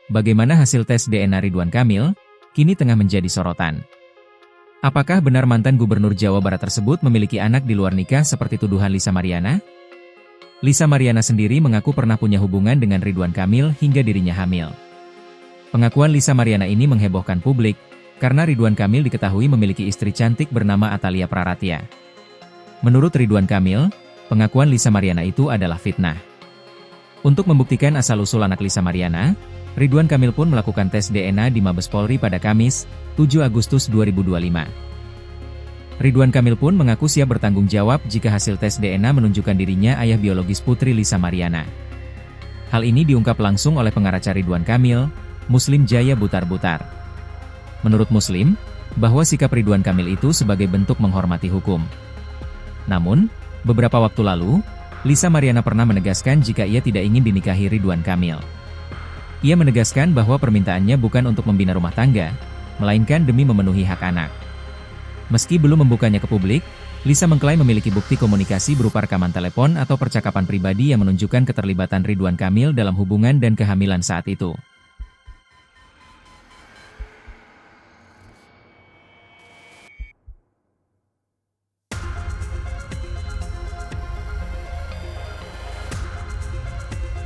bagaimana hasil tes DNA Ridwan Kamil, kini tengah menjadi sorotan. Apakah benar mantan Gubernur Jawa Barat tersebut memiliki anak di luar nikah seperti tuduhan Lisa Mariana? Lisa Mariana sendiri mengaku pernah punya hubungan dengan Ridwan Kamil hingga dirinya hamil. Pengakuan Lisa Mariana ini menghebohkan publik, karena Ridwan Kamil diketahui memiliki istri cantik bernama Atalia Praratia. Menurut Ridwan Kamil, pengakuan Lisa Mariana itu adalah fitnah. Untuk membuktikan asal-usul anak Lisa Mariana, Ridwan Kamil pun melakukan tes DNA di Mabes Polri pada Kamis, 7 Agustus 2025. Ridwan Kamil pun mengaku siap bertanggung jawab jika hasil tes DNA menunjukkan dirinya ayah biologis putri Lisa Mariana. Hal ini diungkap langsung oleh pengacara Ridwan Kamil, Muslim Jaya Butar-Butar. Menurut Muslim, bahwa sikap Ridwan Kamil itu sebagai bentuk menghormati hukum. Namun, beberapa waktu lalu, Lisa Mariana pernah menegaskan jika ia tidak ingin dinikahi Ridwan Kamil. Ia menegaskan bahwa permintaannya bukan untuk membina rumah tangga, melainkan demi memenuhi hak anak. Meski belum membukanya ke publik, Lisa mengklaim memiliki bukti komunikasi berupa rekaman telepon atau percakapan pribadi yang menunjukkan keterlibatan Ridwan Kamil dalam hubungan dan kehamilan saat itu.